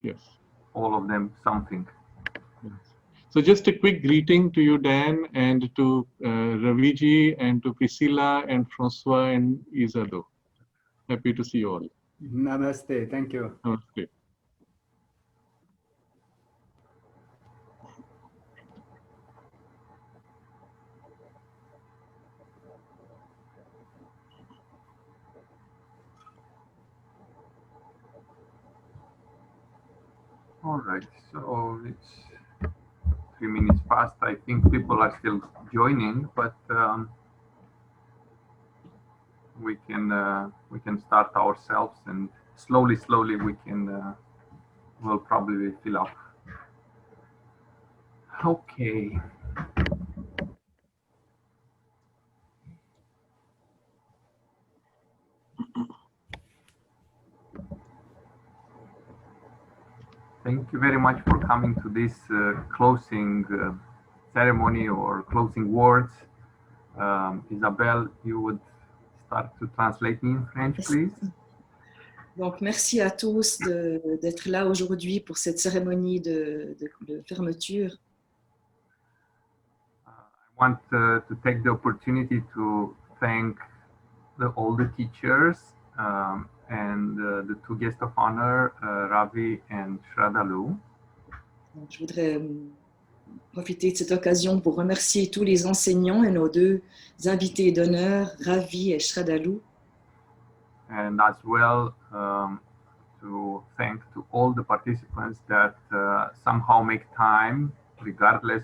Yes. All of them something. Yes. So just a quick greeting to you, Dan, and to Raviji, and to Priscilla, and Francois, and Isado. Happy to see you all. Namaste. Thank you. Namaste. All right, so it's 3 minutes past. I think people are still joining, but we can start ourselves, and slowly we can will probably fill up. Okay. Thank you very much for coming to this closing ceremony or closing words. Isabelle, you would start to translate me in French, please. Donc, merci à tous d'être là aujourd'hui pour cette cérémonie de fermeture. I want to take the opportunity to thank all the teachers and the two guests of honor, Ravi and Shradhalu. Donc, je voudrais profiter de cette occasion pour remercier tous les enseignants et nos deux invités d'honneur, Ravi et Shradhalu. And as well to thank to all the participants that somehow make time, regardless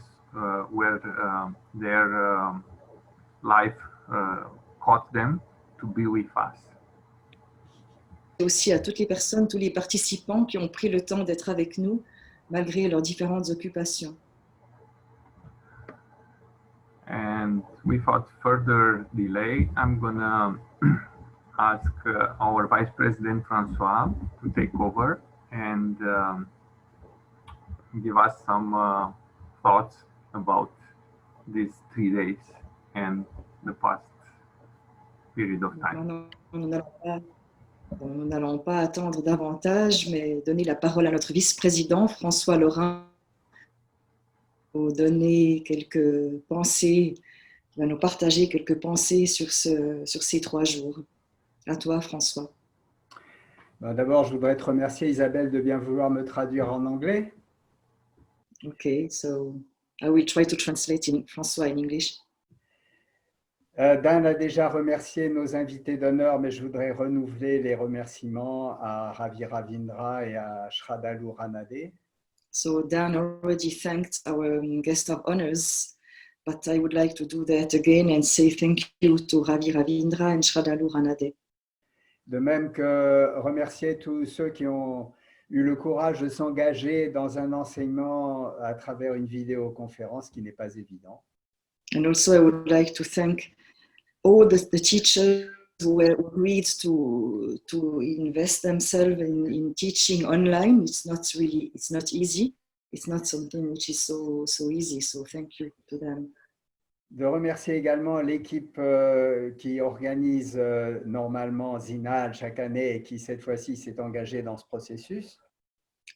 where their life caught them, to be with us. Et aussi à toutes les personnes, tous les participants qui ont pris le temps d'être avec nous malgré leurs différentes occupations. And without further delay, I'm gonna ask our Vice President Francois to take over and give us some thoughts about these 3 days and the past period of time. Nous n'allons pas attendre davantage, mais donner la parole à notre vice-président, François Laurin, pour donner quelques pensées, qui va nous partager quelques pensées sur ces 3 jours. À toi, François. D'abord, je voudrais te remercier, Isabelle, de bien vouloir me traduire en anglais. Okay, so I will try to translate François in English. Dan a déjà remercié nos invités d'honneur, mais je voudrais renouveler les remerciements à Ravi Ravindra et à Shradhalu Ranade. So Dan already thanked our guest of honors, but I would like to do that again and say thank you to Ravi Ravindra and Shradhalu Ranade. De même que remercier tous ceux qui ont eu le courage de s'engager dans un enseignement à travers une vidéoconférence qui n'est pas évident. And also I would like to thank all the teachers who agreed to invest themselves in teaching online. It's not easy. It's not something which is so easy. So thank you to them. De remercier également l'équipe qui organise normalement Zinal chaque année et qui cette fois-ci s'est engagée dans ce processus.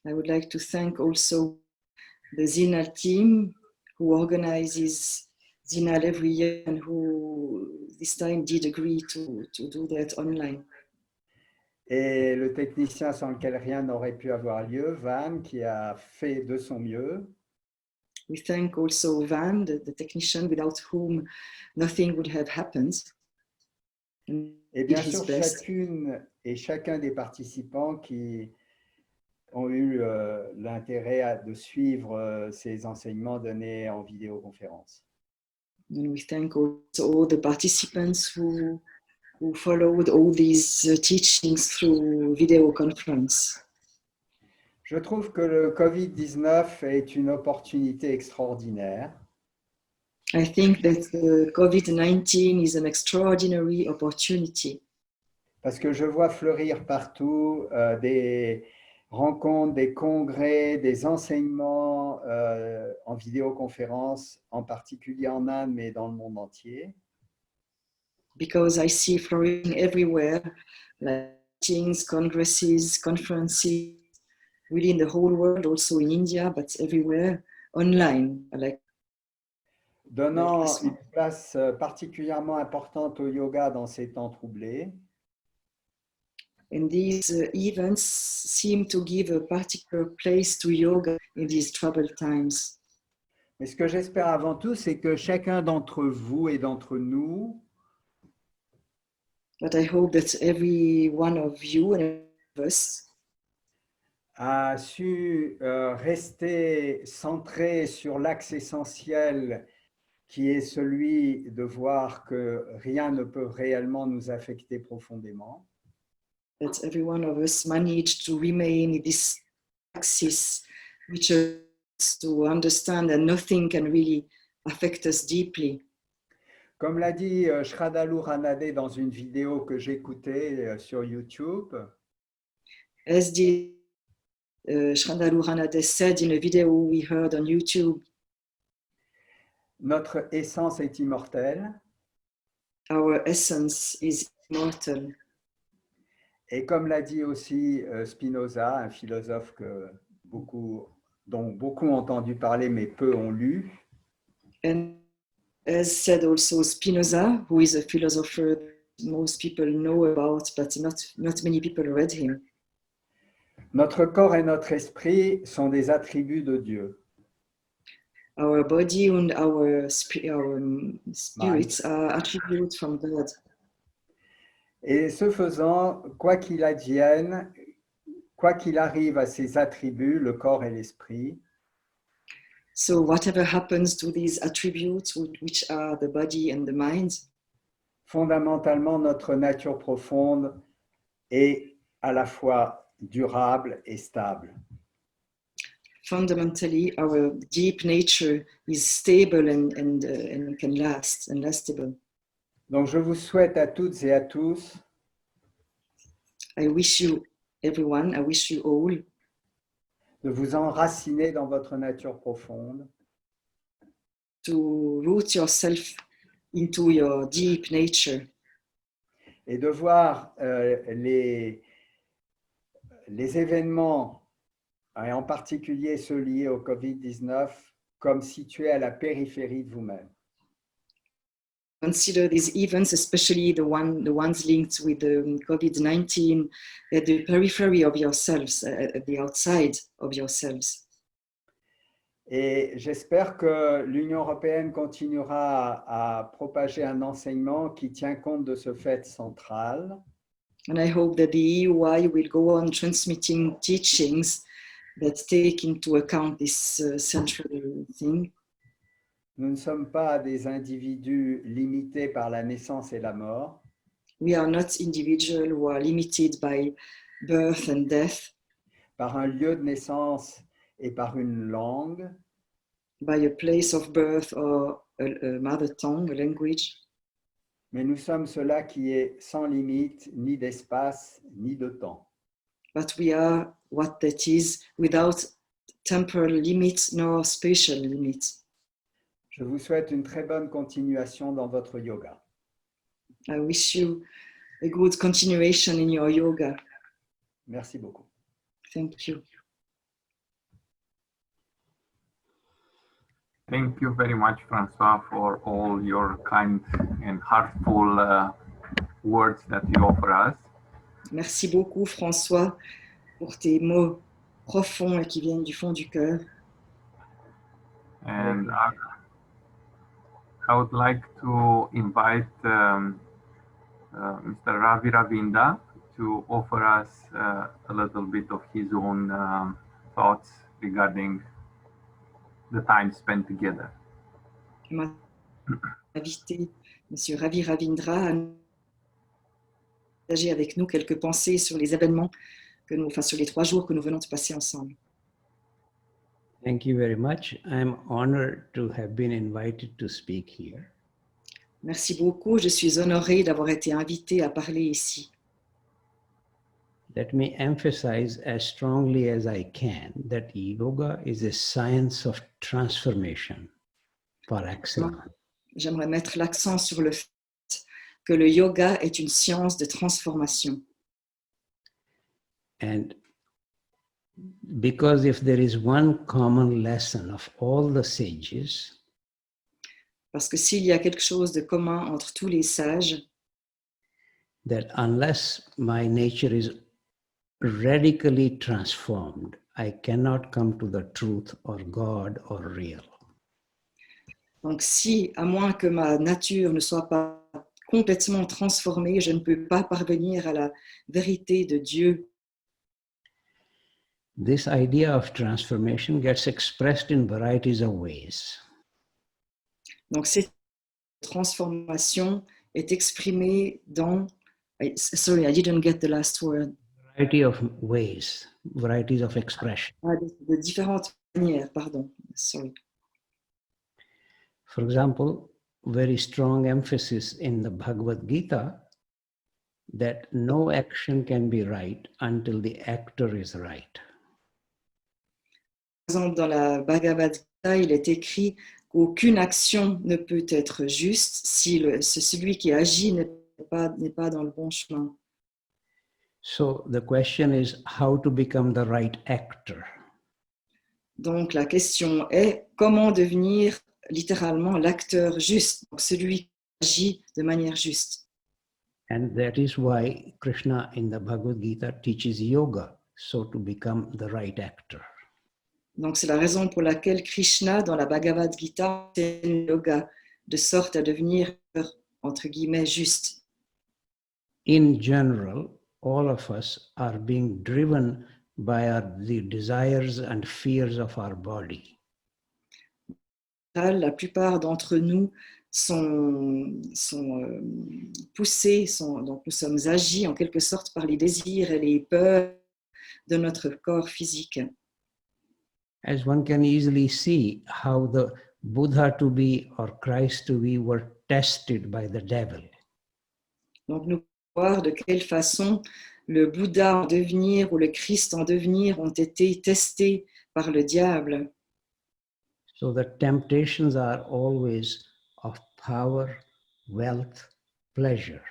I would like to thank also the Zinal team who organizes Zinal every year and who this time did agree to do that online. Et le technicien sans lequel rien n'aurait pu avoir lieu, Van, qui a fait de son mieux. We thank also Van, the technician without whom nothing would have happened. Et bien sûr, chacune et chacun des participants qui ont eu l'intérêt de suivre ces enseignements donnés en vidéoconférence. And we thank also all the participants who followed all these teachings through video conference. Je trouve que le Covid-19 est une opportunité extraordinaire. I think that COVID-19 is an extraordinary opportunity. Parce que je vois fleurir partout des rencontres, des congrès, des enseignements en vidéoconférence, en particulier en Inde, mais dans le monde entier. Because I see flourishing everywhere, like meetings, congresses, conferences, really in the whole world, also in India, but everywhere, online. Donnant une place particulièrement importante au yoga dans ces temps troublés. And these events seem to give a particular place to yoga in these troubled times. Mais ce que j'espère avant tout, c'est que chacun d'entre vous et d'entre nous But I hope that every one of you and us a su rester centré sur l'axe essentiel qui est celui de voir que rien ne peut réellement nous affecter profondément. that every one of us managed to remain in this axis, which is to understand that nothing can really affect us deeply. Comme l'a dit Shraddhalu Ranade dans une vidéo que j'écoutais sur YouTube, As the Shraddhalu Ranade said in a video we heard on YouTube, notre essence est immortelle our essence is immortal. et comme l'a dit aussi Spinoza, un philosophe dont beaucoup ont entendu parler mais peu ont lu, And as said also Spinoza, who is a philosopher most people know about, but not many people read him. notre corps et notre esprit sont des attributs de Dieu. Our body and our spirits are attributes from God. Et ce faisant, quoi qu'il advienne, quoi qu'il arrive à ces attributs, le corps et l'esprit, So whatever happens to these attributes, which are the body and the mind, fondamentalement, notre nature profonde est à la fois durable et stable. fundamentally our deep nature is stable and can last and lastable. Donc, je vous souhaite à toutes et à tous I wish you everyone, I wish you all de vous enraciner dans votre nature profonde to root yourself into your deep nature et de voir les événements, et en particulier ceux liés au Covid-19, comme situés à la périphérie de vous-même. Consider these events, especially the ones linked with the COVID-19, at the periphery of yourselves, at the outside of yourselves. Et j'espère que l'Union européenne continuera à propager un enseignement qui tient compte de ce fait central. And I hope that the EUI will go on transmitting teachings that take into account this central thing. Nous ne sommes pas des individus limités par la naissance et la mort. We are not individuals who are limited by birth and death, Par un lieu de naissance et par une langue, by a place of birth or a mother tongue, a language, mais nous sommes cela qui est sans limite, ni d'espace, ni de temps. but we are what that is without temporal limits nor spatial limits. Je vous souhaite une très bonne continuation dans votre yoga. I wish you a good continuation in your yoga. Merci beaucoup. Thank you. Thank you very much, Francois, for all your kind and heartful words that you offer us. Merci beaucoup, François, pour tes mots profonds et qui viennent du fond du cœur. And I would like to invite Mr. Ravi Ravinda to offer us a little bit of his own thoughts regarding the time spent together. Je m'a invité M. Ravi Ravindra à partager avec nous quelques pensées sur les événements sur les 3 jours que nous venons de passer ensemble. Thank you very much. I'm honored to have been invited to speak here. Merci beaucoup. Je suis honorée d'avoir été invitée à parler ici. Let me emphasize as strongly as I can that yoga is a science of transformation par excellence. J'aimerais mettre l'accent sur le fait que le yoga est une science de transformation. And Because if there is one common lesson of all the sages, Parce que s'il y a quelque chose de commun entre tous les sages, that unless my nature is radically transformed, I cannot come to the truth or God or real. donc si, à moins que ma nature ne soit pas complètement transformée, je ne peux pas parvenir à la vérité de Dieu. This idea of transformation gets expressed in varieties of ways. Donc cette transformation est exprimée dans... Sorry, I didn't get the last word. Variety of ways, varieties of expression. De différentes manières, pardon. Sorry. For example, very strong emphasis in the Bhagavad Gita that no action can be right until the actor is right. Par exemple, dans la Bhagavad Gita, il est écrit qu'aucune action ne peut être juste si celui qui agit n'est pas dans le bon chemin. So the question is how to become the right actor. Donc la question est comment devenir littéralement l'acteur juste, donc celui qui agit de manière juste. And that is why Krishna in the Bhagavad Gita teaches yoga, so to become the right actor. Donc c'est la raison pour laquelle Krishna dans la Bhagavad Gita enseigne le yoga de sorte à devenir entre guillemets juste. In general, all of us are being driven by the desires and fears of our body. La plupart d'entre nous sont poussés, donc nous sommes agis en quelque sorte par les désirs et les peurs de notre corps physique. As one can easily see how the Buddha to be or Christ to be were tested by the devil. Donc nous pouvons voir de quelle façon le Bouddha en devenir ou le Christ en devenir ont été testés par le diable. So the temptations are always of power, wealth, pleasure.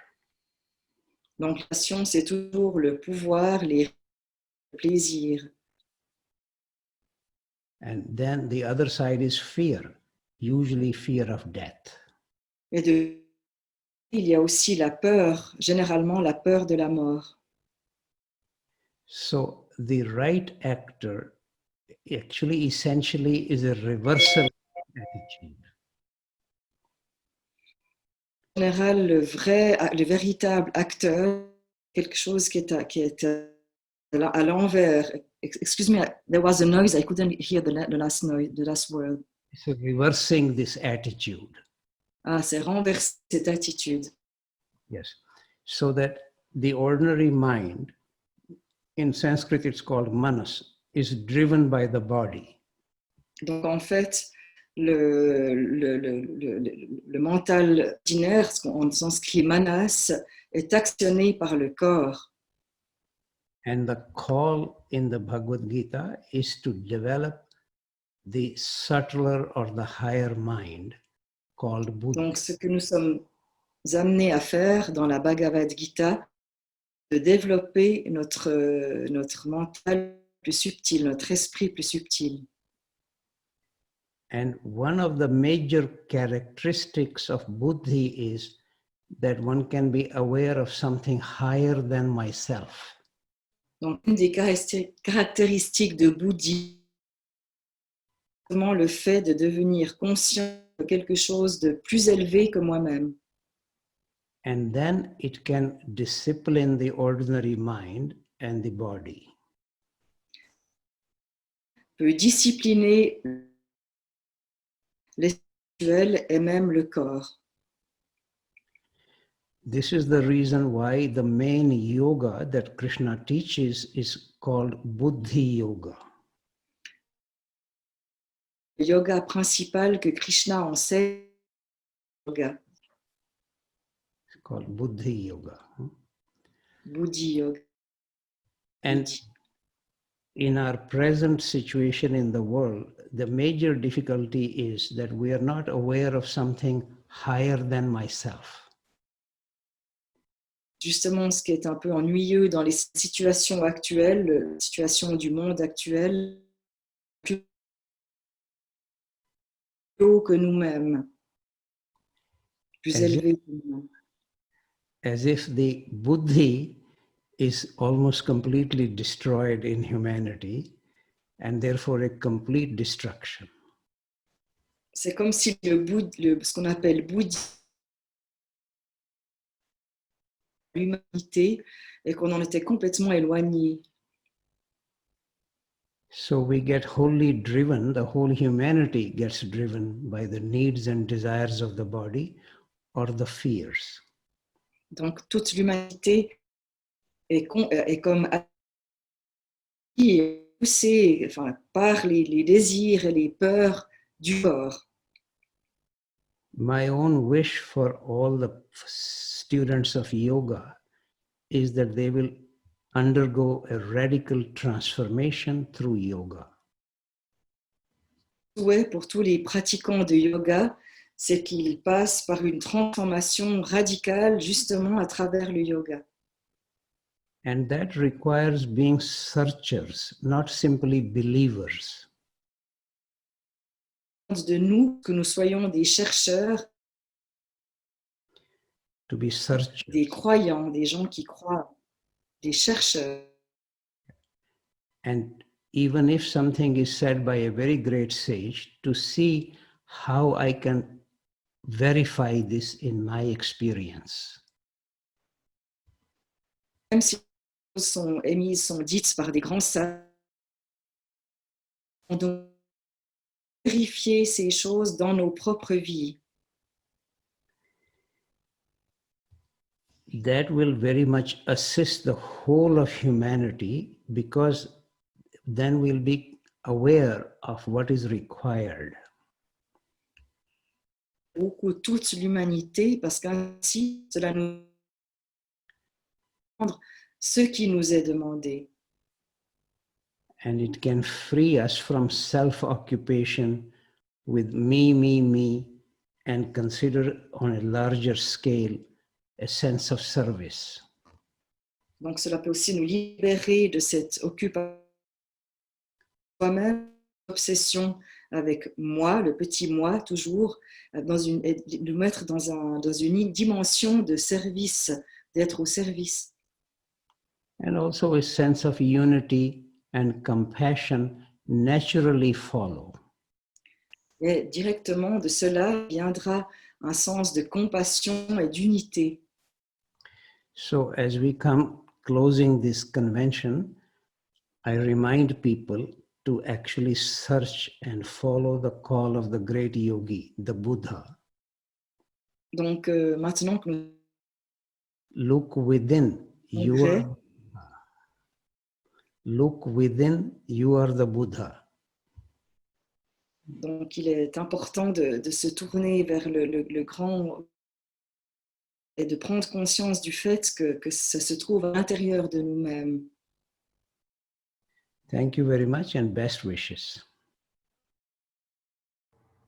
Donc la passion, c'est toujours le pouvoir, les plaisirs. And then the other side is fear, usually fear of death. Et il y a aussi la peur, généralement la peur de la mort. So the right actor actually essentially is a reversal attitude. En général, le véritable acteur, quelque chose qui est à l'envers. Excuse me, there was a noise. I couldn't hear the last word. So reversing this attitude. Ah, c'est renverser cette attitude. Yes. So that the ordinary mind, in Sanskrit it's called manas, is driven by the body. Donc en fait, le mental ordinaire, en sanskrit manas, est actionné par le corps. And the call in the Bhagavad Gita is to develop the subtler or the higher mind called Buddha. Donc ce que nous sommes amenés à faire dans la Bhagavad Gita, de développer notre mental plus subtil, notre esprit plus subtil. And one of the major characteristics of Buddhi is that one can be aware of something higher than myself. Donc, une des caractéristiques de Buddhi, c'est le fait de devenir conscient de quelque chose de plus élevé que moi-même. And then it can discipline the ordinary mind and the body. Peut discipliner l'espirituel et même le corps. This is the reason why the main yoga that Krishna teaches is called Buddhi Yoga. Le yoga principal que Krishna enseigne, yoga. It's called Buddhi Yoga. Buddhi Yoga. And in our present situation in the world, the major difficulty is that we are not aware of something higher than myself. justement ce qui est un peu ennuyeux dans les situations actuelles, la situation du monde actuel, plus haut que nous-mêmes, plus élevé que nous-mêmes. As if the buddhi is almost completely destroyed in humanity and therefore a complete destruction. C'est comme si ce qu'on appelle bouddhisme, l'humanité, et qu'on en était complètement éloigné. So we get wholly driven, the whole humanity gets driven by the needs and desires of the body or the fears. Donc toute l'humanité est comme poussée par les désirs et les peurs du corps. My own wish for all the students of yoga is that they will undergo a radical transformation through yoga. Souhait pour tous les pratiquants de yoga, c'est qu'ils passent par une transformation radicale justement à travers le yoga. And that requires being searchers, not simply believers. De nous, que nous soyons des chercheurs, To be searchers. des croyants, des gens qui croient, des chercheurs. And even if something is said by a very great sage, to see how I can verify this in my experience. Même si les choses sont émises, sont dites par des grands sages, on doit vérifier ces choses dans nos propres vies. That will very much assist the whole of humanity because then we'll be aware of what is required. Beaucoup toute l'humanité, parce qu'ainsi, cela nous demande ce qui nous est demandé. And it can free us from self-occupation with me, and consider on a larger scale a sense of service. Donc, cela peut aussi nous libérer de cette occupation soi-même, obsession avec moi, le petit moi, toujours, et nous mettre dans une dimension de service, d'être au service. And also a sense of unity and compassion naturally follow. Et directement de cela viendra un sens de compassion et d'unité. So as we come closing this convention, I remind people to actually search and follow the call of the great yogi, the Buddha. Donc maintenant que nous Look within, you are, look within, you are the Buddha. Donc, il est important de se tourner vers le grand et de prendre conscience du fait que ça se trouve à l'intérieur de nous-mêmes. Thank you very much and best wishes.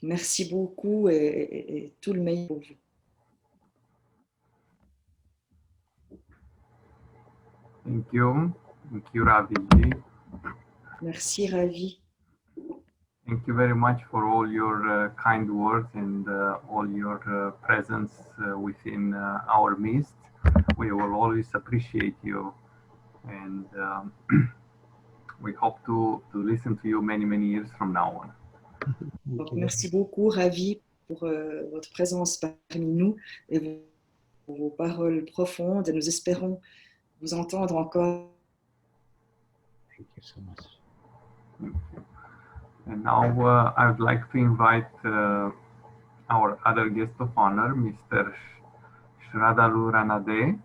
Merci beaucoup et tout le meilleur pour vous. Thank you, Raviji. Merci, Ravi. Thank you very much for all your kind words and all your presence within our midst. We will always appreciate you, and we hope to listen to you many years from now on. Donc, merci beaucoup, Ravi, pour votre présence parmi nous et vos paroles profondes. Et nous espérons vous entendre encore. Thank you so much. And now I would like to invite our other guest of honor, Mr. Shradalu Ranade,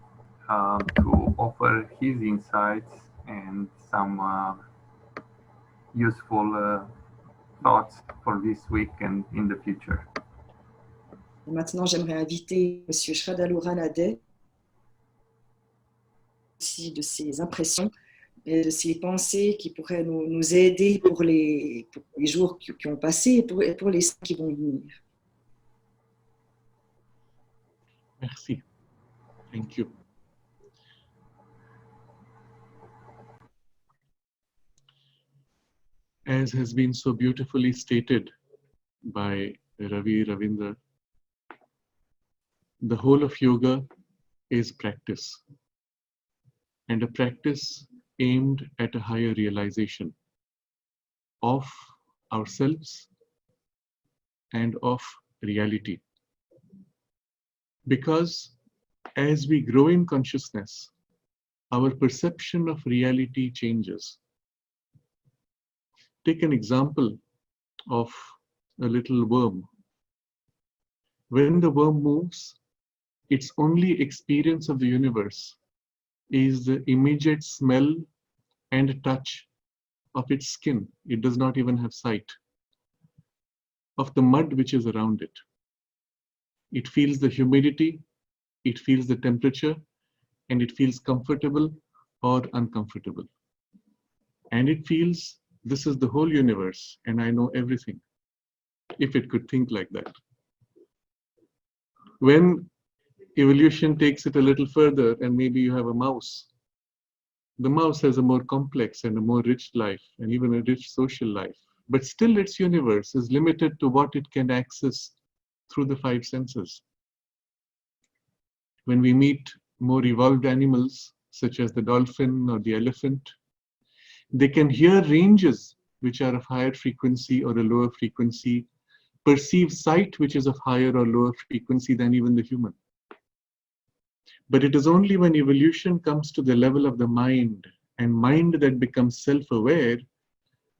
to offer his insights and some useful thoughts for this week and in the future. Et maintenant, j'aimerais inviter M. Shradalu Ranade, aussi de ses impressions et de ses pensées qui pourraient nous aider pour les jours qui ont passé et pour les qui vont venir. Merci. Thank you. as has been so beautifully stated by Ravi Ravindra, the whole of yoga is practice, and a practice aimed at a higher realization of ourselves and of reality. Because as we grow in consciousness, our perception of reality changes. Take an example of a little worm. When the worm moves, its only experience of the universe is the immediate smell and touch of its skin. It does not even have sight of the mud which is around it. It feels the humidity, it feels the temperature, and it feels comfortable or uncomfortable. And it feels this is the whole universe and I know everything, if it could think like that. When evolution takes it a little further and maybe you have a mouse, the mouse has a more complex and a more rich life and even a rich social life. But still its universe is limited to what it can access through the five senses. When we meet more evolved animals, such as the dolphin or the elephant, they can hear ranges which are of higher frequency or a lower frequency, perceive sight which is of higher or lower frequency than even the human. But it is only when evolution comes to the level of the mind, and mind that becomes self-aware,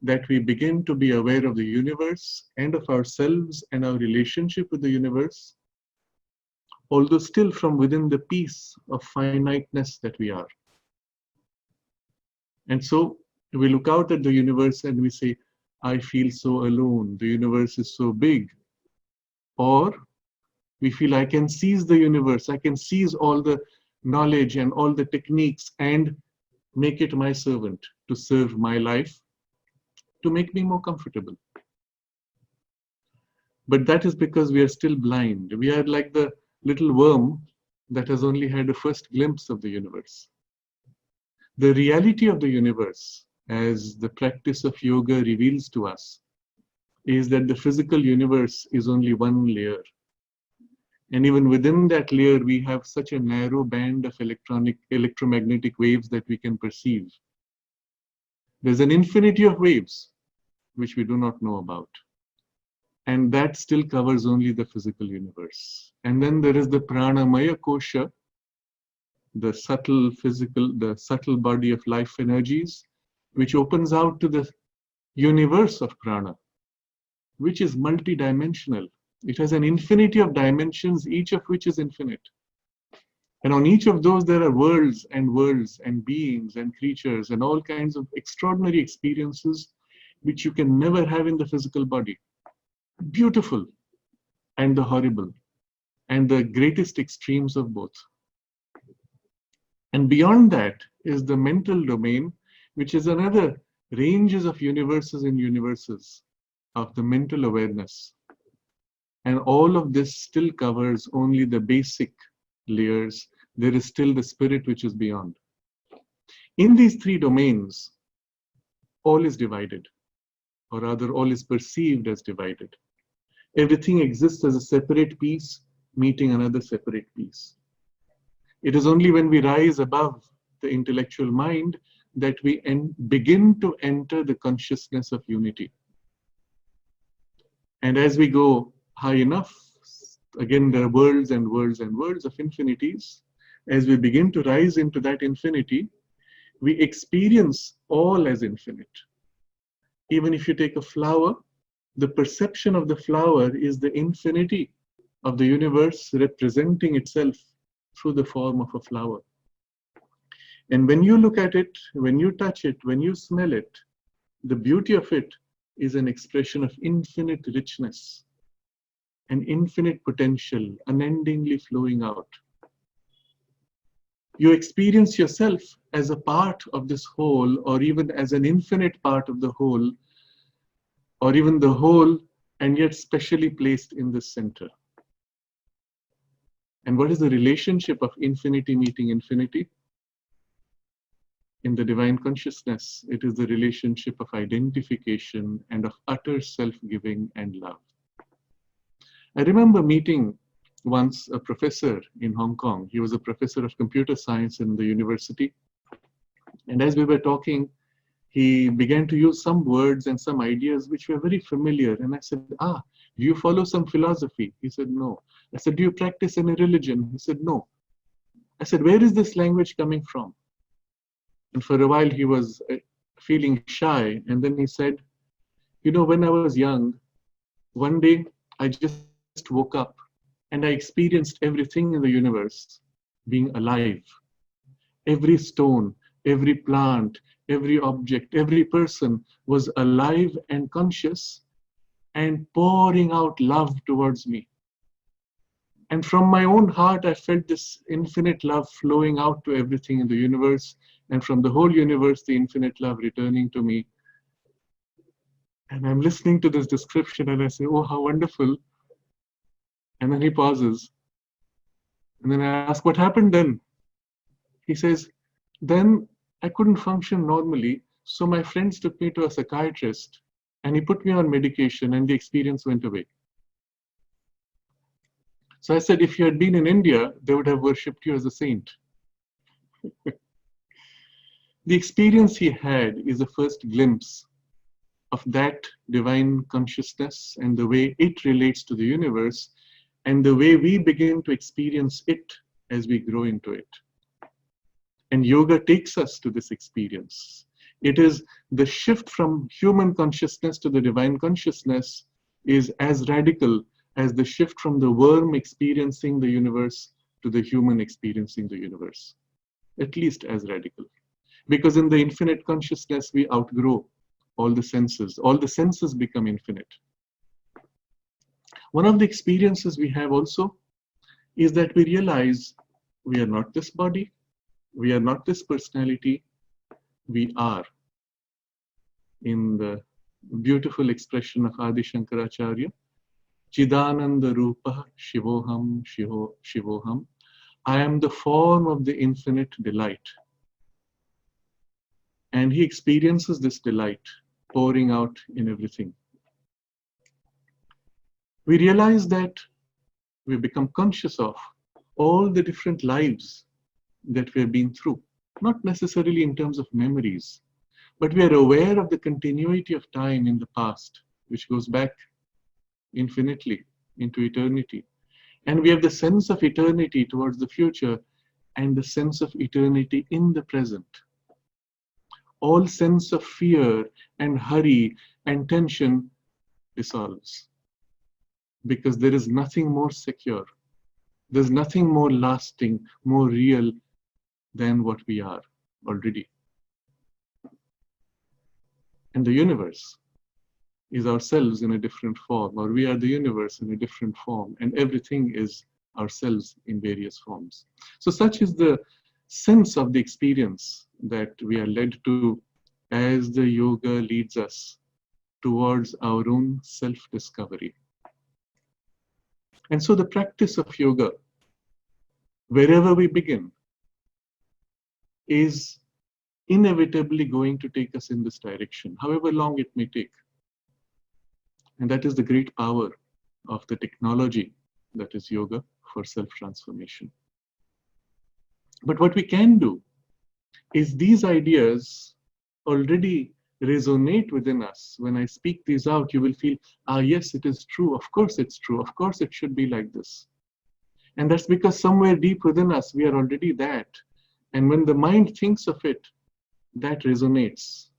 that we begin to be aware of the universe and of ourselves and our relationship with the universe, although still from within the peace of finiteness that we are. And so we look out at the universe and we say, I feel so alone, the universe is so big. Or we feel I can seize the universe, I can seize all the knowledge and all the techniques and make it my servant to serve my life, to make me more comfortable. But that is because we are still blind. We are like the little worm that has only had a first glimpse of the universe. The reality of the universe, as the practice of yoga reveals to us, is that the physical universe is only one layer. And even within that layer, we have such a narrow band of electromagnetic waves that we can perceive. There's an infinity of waves which we do not know about. And that still covers only the physical universe. And then there is the pranamaya kosha, the subtle body of life energies, which opens out to the universe of prana, which is multidimensional. It has an infinity of dimensions, each of which is infinite. And on each of those, there are worlds and beings and creatures and all kinds of extraordinary experiences which you can never have in the physical body. Beautiful and the horrible and the greatest extremes of both. And beyond that is the mental domain, which is another ranges of universes and universes of the mental awareness. And all of this still covers only the basic layers. There is still the spirit which is beyond. In these three domains, all is divided, or rather all is perceived as divided. Everything exists as a separate piece, meeting another separate piece. It is only when we rise above the intellectual mind that we begin to enter the consciousness of unity. And as we go high enough, again, there are worlds and worlds and worlds of infinities. As we begin to rise into that infinity, we experience all as infinite. Even if you take a flower, the perception of the flower is the infinity of the universe representing itself through the form of a flower. And when you look at it, when you touch it, when you smell it, the beauty of it is an expression of infinite richness and infinite potential, unendingly flowing out. You experience yourself as a part of this whole, or even as an infinite part of the whole, or even the whole, and yet specially placed in the center. And what is the relationship of infinity meeting infinity? In the divine consciousness, it is the relationship of identification and of utter self-giving and love. I remember meeting once a professor in Hong Kong. He was a professor of computer science in the university. And as we were talking, he began to use some words and some ideas which were very familiar. And I said, do you follow some philosophy? He said, no. I said, do you practice any religion? He said, no. I said, where is this language coming from? And for a while he was feeling shy. And then he said, you know, when I was young, one day I just woke up and I experienced everything in the universe being alive. Every stone, every plant, every object, every person was alive and conscious and pouring out love towards me. And from my own heart, I felt this infinite love flowing out to everything in the universe, and from the whole universe, the infinite love returning to me. And I'm listening to this description and I say, oh, how wonderful. And then he pauses. And then I ask, what happened then? He says, then I couldn't function normally. So my friends took me to a psychiatrist and he put me on medication and the experience went away. So I said, if you had been in India, they would have worshipped you as a saint. The experience he had is a first glimpse of that divine consciousness and the way it relates to the universe and the way we begin to experience it as we grow into it. And yoga takes us to this experience. It is the shift from human consciousness to the divine consciousness is as radical as the shift from the worm experiencing the universe to the human experiencing the universe. At least as radical. Because in the infinite consciousness, we outgrow all the senses. All the senses become infinite. One of the experiences we have also is that we realize we are not this body, we are not this personality, we are. In the beautiful expression of Adi Shankaracharya, Chidananda Rupa Shivoham Shivoham, I am the form of the infinite delight. And he experiences this delight pouring out in everything. We realize that we become conscious of all the different lives that we have been through, not necessarily in terms of memories, but we are aware of the continuity of time in the past, which goes back infinitely into eternity. And we have the sense of eternity towards the future and the sense of eternity in the present. All sense of fear and hurry and tension dissolves. Because there is nothing more secure. There's nothing more lasting, more real than what we are already. And the universe is ourselves in a different form, or we are the universe in a different form, and everything is ourselves in various forms. So such is the sense of the experience that we are led to as the yoga leads us towards our own self-discovery. And so the practice of yoga, wherever we begin, is inevitably going to take us in this direction, however long it may take. And that is the great power of the technology that is yoga for self-transformation. But what we can do is these ideas already resonate within us. When I speak these out, you will feel, yes, it is true. Of course it's true. Of course it should be like this. And that's because somewhere deep within us, we are already that. And when the mind thinks of it, that resonates.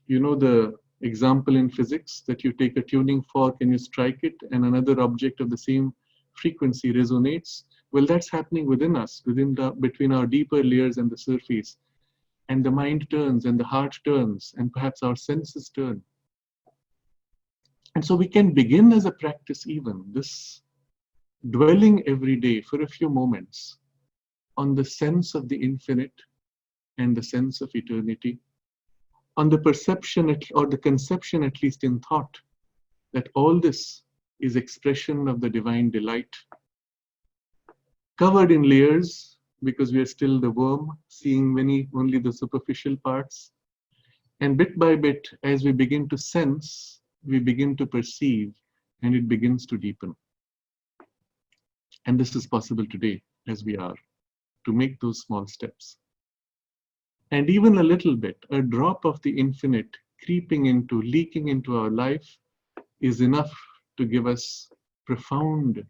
You know the example in physics that you take a tuning fork and you strike it and another object of the same frequency resonates? Well, that's happening within us, between our deeper layers and the surface. And the mind turns and the heart turns and perhaps our senses turn. And so we can begin as a practice even this dwelling every day for a few moments on the sense of the infinite and the sense of eternity, on the perception or the conception, at least in thought, that all this is expression of the divine delight, covered in layers because we are still the worm, seeing only the superficial parts. And bit by bit, as we begin to sense, we begin to perceive, and it begins to deepen. And this is possible today, as we are, to make those small steps. And even a little bit, a drop of the infinite creeping into, leaking into our life is enough to give us profound,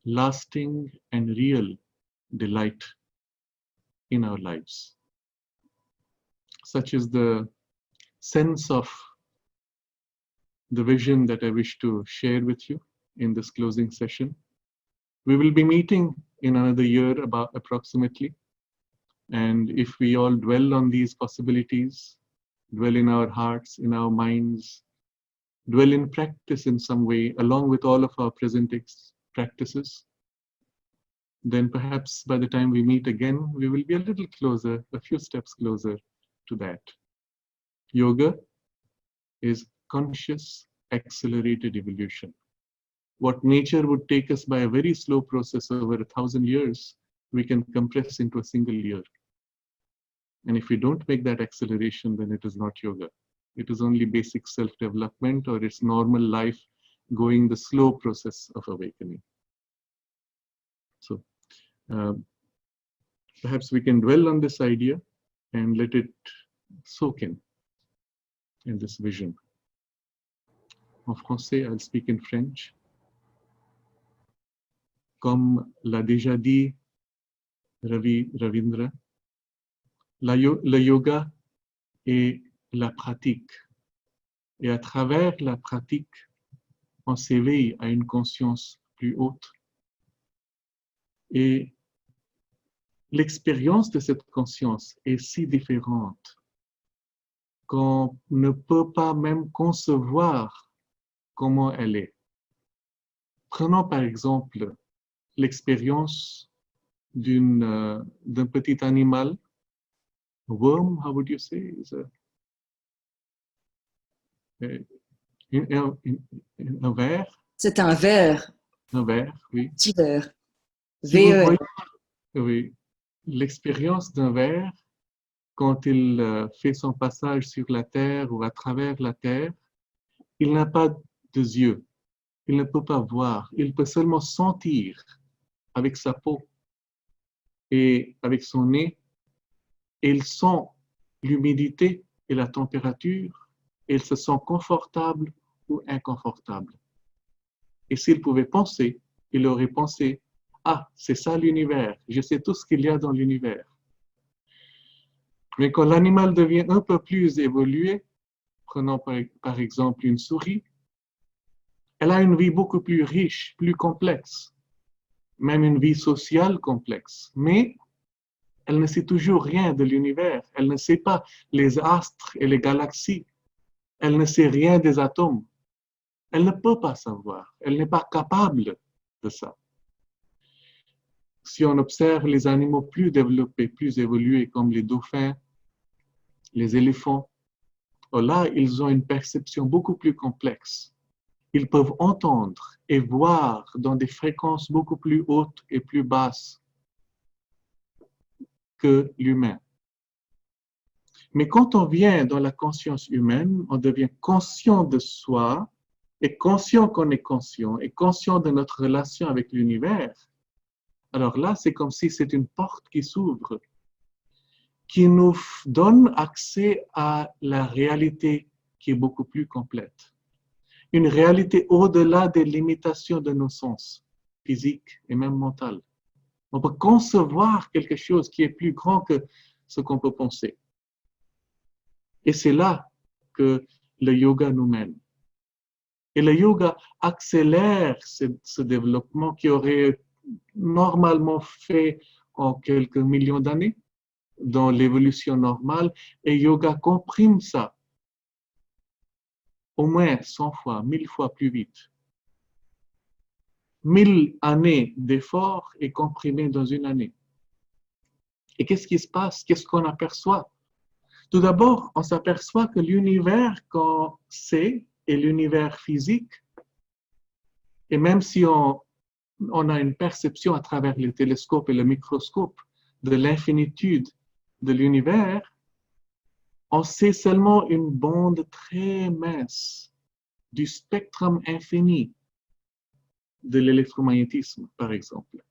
lasting, and real delight in our lives. Such is the sense of the vision that I wish to share with you in this closing session. We will be meeting in another year approximately. And if we all dwell on these possibilities, dwell in our hearts, in our minds, dwell in practice in some way, along with all of our present practices, then perhaps by the time we meet again, we will be a little closer, a few steps closer to that. Yoga is conscious, accelerated evolution. What nature would take us by a very slow process over 1,000 years, we can compress into a single year. And if we don't make that acceleration, then it is not yoga. It is only basic self-development, or it's normal life going the slow process of awakening. So perhaps we can dwell on this idea and let it soak in this vision. En français, I'll speak in French. Comme l'a déjà dit Ravindra, le yoga est la pratique. Et à travers la pratique, on s'éveille à une conscience plus haute. Et l'expérience de cette conscience est si différente qu'on ne peut pas même concevoir comment elle est. Prenons par exemple l'expérience d'un petit animal. A worm, how would you say? Is un ver. C'est un ver. Un ver, oui. Petit ver. Si vous VER. voyez, oui, l'expérience d'un ver, quand il fait son passage sur la terre ou à travers la terre, il n'a pas de yeux. Il ne peut pas voir. Il peut seulement sentir avec sa peau et avec son nez. Et il sent l'humidité et la température. Et il se sent confortable ou inconfortable. Et s'il pouvait penser, il aurait pensé, ah, c'est ça l'univers. Je sais tout ce qu'il y a dans l'univers. Mais quand l'animal devient un peu plus évolué, prenons par exemple une souris, elle a une vie beaucoup plus riche, plus complexe, même une vie sociale complexe. Mais elle ne sait toujours rien de l'univers. Elle ne sait pas les astres et les galaxies. Elle ne sait rien des atomes. Elle ne peut pas savoir. Elle n'est pas capable de ça. Si on observe les animaux plus développés, plus évolués, comme les dauphins, les éléphants, là, ils ont une perception beaucoup plus complexe. Ils peuvent entendre et voir dans des fréquences beaucoup plus hautes et plus basses que l'humain. Mais quand on vient dans la conscience humaine, on devient conscient de soi et conscient qu'on est conscient et conscient de notre relation avec l'univers. Alors là, c'est comme si c'est une porte qui s'ouvre, qui nous donne accès à la réalité qui est beaucoup plus complète. Une réalité au-delà des limitations de nos sens, physiques et même mentales. On peut concevoir quelque chose qui est plus grand que ce qu'on peut penser. Et c'est là que le yoga nous mène. Et le yoga accélère ce développement qui aurait normalement fait en quelques millions d'années dans l'évolution normale, et yoga comprime ça au moins 100 fois, 1000 fois plus vite. 1000 années d'efforts est comprimé dans une année. Et qu'est-ce qui se passe? Qu'est-ce qu'on aperçoit? Tout d'abord, on s'aperçoit que l'univers qu'on sait est l'univers physique. Et même si on a une perception à travers les télescopes et le microscope de l'infinitude de l'univers, on sait seulement une bande très mince du spectre infini de l'électromagnétisme, par exemple.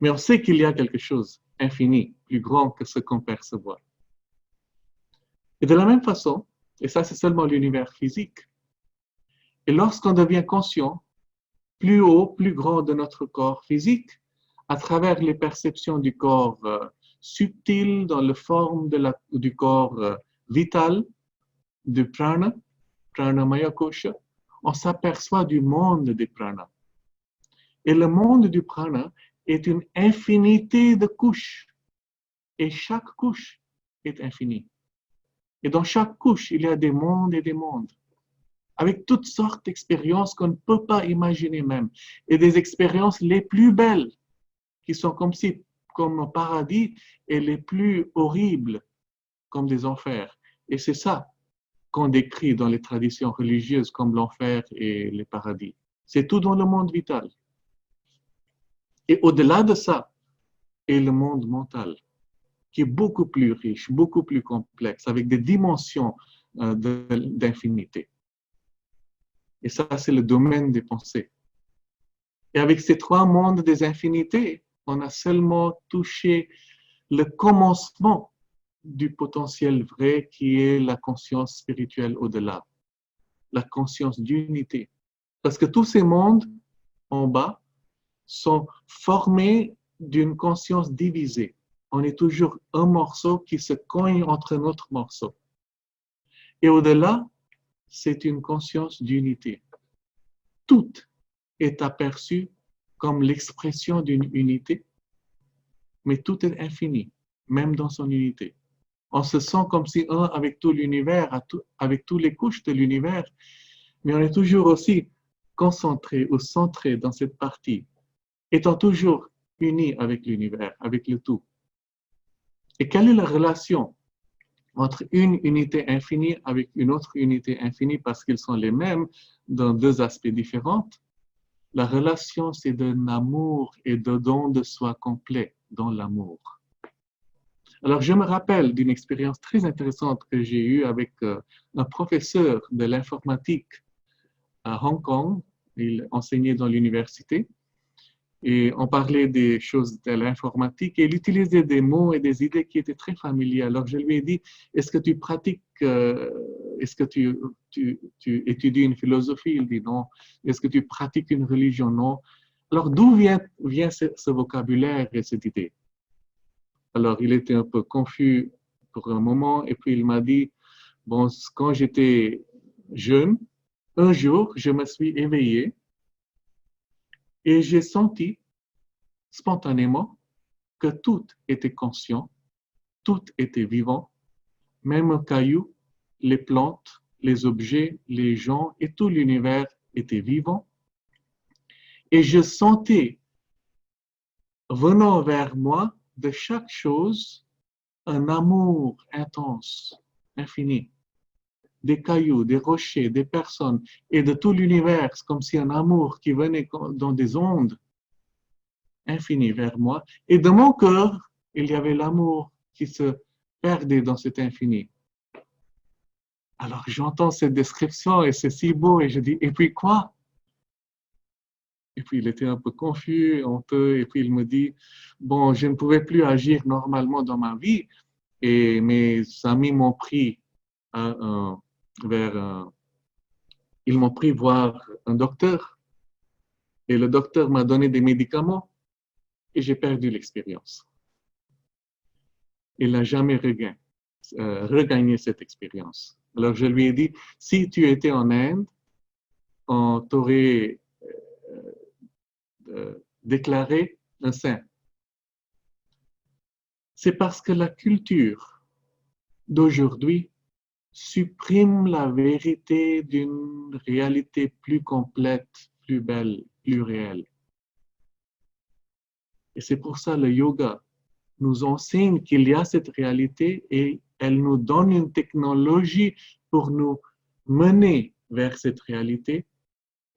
Mais on sait qu'il y a quelque chose infini, plus grand que ce qu'on perçoit. Et de la même façon, et ça c'est seulement l'univers physique, et lorsqu'on devient conscient, plus haut, plus grand de notre corps physique, à travers les perceptions du corps subtil dans la forme du corps vital, du prana, pranamaya kosha, on s'aperçoit du monde des pranas. Et le monde du prana est une infinité de couches. Et chaque couche est infinie. Et dans chaque couche, il y a des mondes et des mondes, avec toutes sortes d'expériences qu'on ne peut pas imaginer même, et des expériences les plus belles, qui sont comme un paradis, et les plus horribles, comme des enfers. Et c'est ça qu'on décrit dans les traditions religieuses comme l'enfer et les paradis. C'est tout dans le monde vital. Et au-delà de ça, est le monde mental, qui est beaucoup plus riche, beaucoup plus complexe, avec des dimensions d'infinité. Et ça, c'est le domaine des pensées. Et avec ces trois mondes des infinités, on a seulement touché le commencement du potentiel vrai qui est la conscience spirituelle au-delà, la conscience d'unité. Parce que tous ces mondes en bas sont formés d'une conscience divisée. On est toujours un morceau qui se cogne entre notre morceau. Et au-delà, c'est une conscience d'unité. Tout est aperçu comme l'expression d'une unité, mais tout est infini, même dans son unité. On se sent comme si un avec tout l'univers, avec toutes les couches de l'univers, mais on est toujours aussi concentré ou centré dans cette partie, étant toujours uni avec l'univers, avec le tout. Et quelle est la relation entre une unité infinie avec une autre unité infinie parce qu'ils sont les mêmes dans deux aspects différents? La relation, c'est d'un amour et de don de soi complet dans l'amour. Alors, je me rappelle d'une expérience très intéressante que j'ai eue avec un professeur de l'informatique à Hong Kong. Il enseignait dans l'université et on parlait des choses de l'informatique et il utilisait des mots et des idées qui étaient très familiers. Alors, je lui ai dit, est-ce que tu pratiques, est-ce que tu étudies une philosophie? Il dit non. Est-ce que tu pratiques une religion? Non. Alors, d'où vient ce vocabulaire et cette idée? Alors, il était un peu confus pour un moment et puis il m'a dit, bon, quand j'étais jeune, un jour, je me suis éveillé et j'ai senti spontanément que tout était conscient, tout était vivant, même un caillou, les plantes, les objets, les gens et tout l'univers était vivant. Et je sentais venant vers moi de chaque chose un amour intense, infini. Des cailloux, des rochers, des personnes et de tout l'univers, comme si un amour qui venait dans des ondes infinies vers moi. Et de mon cœur, il y avait l'amour qui se perdait dans cet infini. Alors j'entends cette description et c'est si beau et je dis, et puis quoi? Et puis il était un peu confus, honteux, et puis il me dit, bon, je ne pouvais plus agir normalement dans ma vie et mes amis m'ont pris ils m'ont pris voir un docteur et le docteur m'a donné des médicaments et j'ai perdu l'expérience. Il n'a jamais regagné cette expérience. Alors je lui ai dit, si tu étais en Inde, on t'aurait déclaré un saint. C'est parce que la culture d'aujourd'hui supprime la vérité d'une réalité plus complète, plus belle, plus réelle. Et c'est pour ça le yoga nous enseigne qu'il y a cette réalité et elle nous donne une technologie pour nous mener vers cette réalité,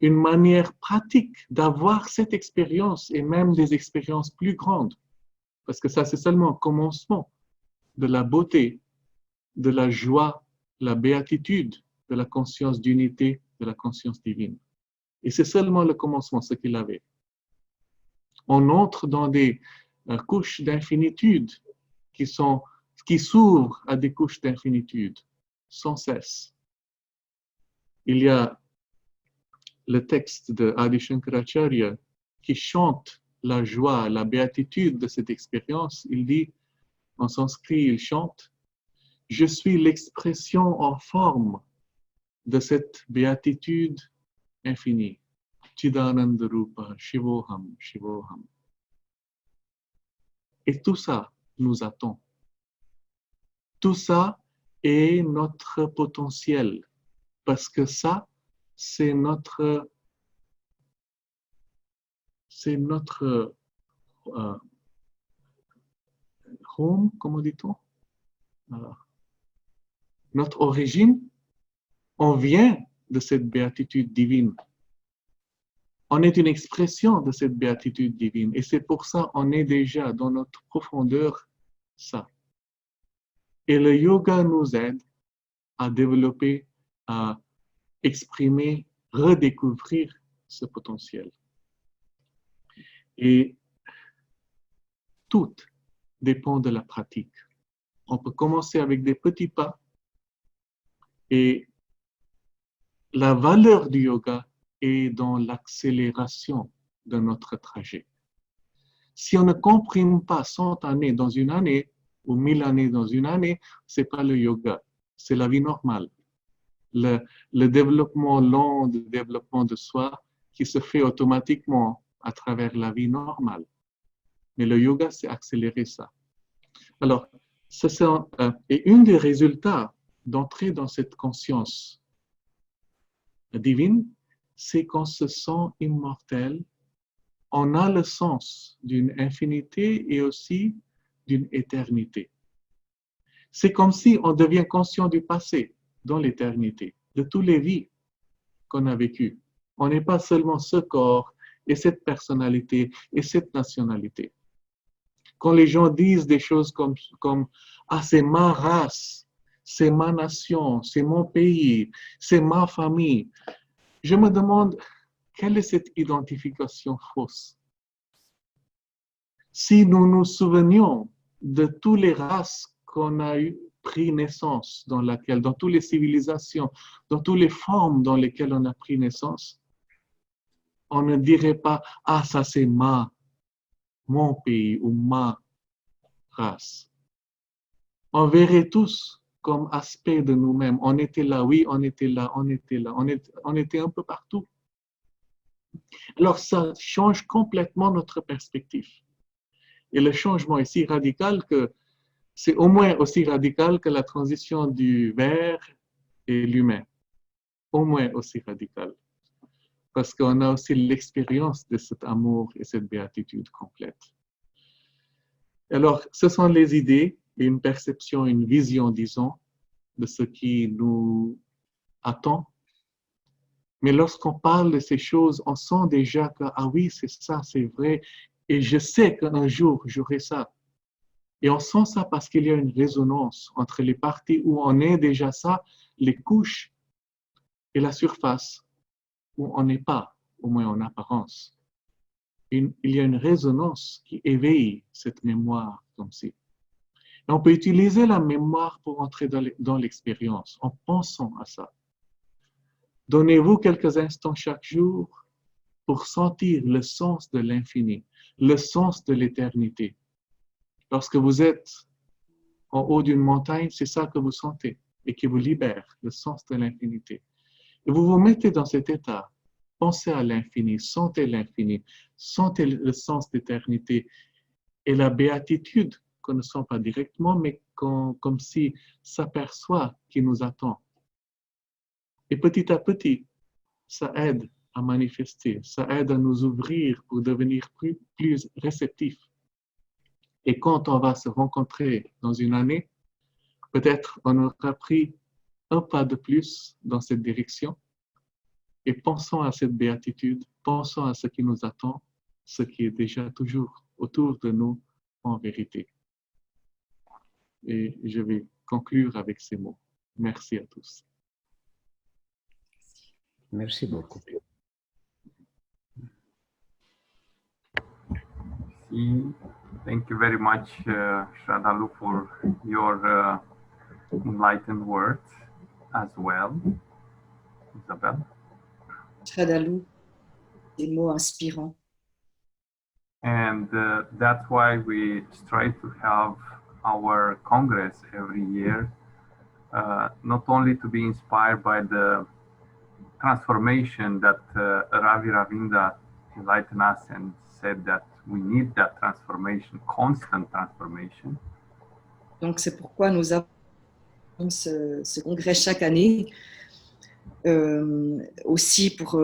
une manière pratique d'avoir cette expérience et même des expériences plus grandes. parce que ça, c'est seulement le commencement de la beauté, de la joie, la béatitude, de la conscience d'unité, de la conscience divine. Et c'est seulement le commencement, ce qu'il avait. On entre dans des couches d'infinitude qui s'ouvrent à des couches d'infinitude sans cesse. Il y a le texte de Adi Shankaracharya qui chante la joie, la béatitude de cette expérience. Il dit, en sanskrit, il chante, « Je suis l'expression en forme de cette béatitude infinie. Chidananda Rupa, Shivoham, Shivoham. » Et tout ça nous attend. Tout ça est notre potentiel, parce que ça, c'est notre home, comment dit-on? Notre origine, on vient de cette béatitude divine. On est une expression de cette béatitude divine. Et c'est pour ça qu'on est déjà dans notre profondeur ça. Et le yoga nous aide à développer, à exprimer, redécouvrir ce potentiel. Et tout dépend de la pratique. On peut commencer avec des petits pas et la valeur du yoga est dans l'accélération de notre trajet. Si on ne comprime pas 100 années dans une année ou 1000 années dans une année, ce n'est pas le yoga, c'est la vie normale. Le développement lent, le développement de soi qui se fait automatiquement à travers la vie normale. Mais le yoga, c'est accélérer ça. Alors, et un des résultats d'entrer dans cette conscience divine, c'est qu'on se sent immortel. On a le sens d'une infinité et aussi d'une éternité. C'est comme si on devient conscient du passé dans l'éternité, de toutes les vies qu'on a vécues. On n'est pas seulement ce corps et cette personnalité et cette nationalité. Quand les gens disent des choses comme « Ah, c'est ma race, c'est ma nation, c'est mon pays, c'est ma famille », je me demande quelle est cette identification fausse. Si nous nous souvenions de toutes les races qu'on a pris naissance, dans toutes les civilisations, dans toutes les formes dans lesquelles on a pris naissance, on ne dirait pas « Ah, ça c'est mon pays ou ma race ». On verrait tous comme aspect de nous-mêmes. On était là, oui, on était là, on était là, on était un peu partout. Alors ça change complètement notre perspective. Et le changement est si radical que c'est au moins aussi radical que la transition du ver et l'humain. Au moins aussi radical. Parce qu'on a aussi l'expérience de cet amour et cette béatitude complète. Alors, ce sont les idées et une perception, une vision, disons, de ce qui nous attend. Mais lorsqu'on parle de ces choses, on sent déjà que, ah oui, c'est ça, c'est vrai, et je sais qu'un jour, j'aurai ça. Et on sent ça parce qu'il y a une résonance entre les parties où on est déjà ça, les couches, et la surface où on n'est pas, au moins en apparence. Il y a une résonance qui éveille cette mémoire comme si. Et on peut utiliser la mémoire pour entrer dans l'expérience en pensant à ça. Donnez-vous quelques instants chaque jour pour sentir le sens de l'infini, le sens de l'éternité. Lorsque vous êtes en haut d'une montagne, c'est ça que vous sentez et qui vous libère, le sens de l'infinité. Et vous vous mettez dans cet état. Pensez à l'infini, sentez le sens d'éternité et la béatitude qu'on ne sent pas directement, mais comme si s'aperçoit qui nous attend. Et petit à petit, ça aide à manifester, ça aide à nous ouvrir pour devenir plus réceptifs. Et quand on va se rencontrer dans une année, peut-être on aura pris un pas de plus dans cette direction. Et pensons à cette béatitude, pensons à ce qui nous attend, ce qui est déjà toujours autour de nous, en vérité. Et je vais conclure avec ces mots. Merci à tous. Merci beaucoup. Thank you very much, Shraddhalu, for your enlightened words as well. Isabel. Shraddhalu, des mots inspirants. And that's why we try to have our Congress every year, not only to be inspired by the transformation that Ravi Ravinda enlightened us and said that we need that transformation, constant transformation. Donc c'est pourquoi nous avons ce congrès chaque année, aussi pour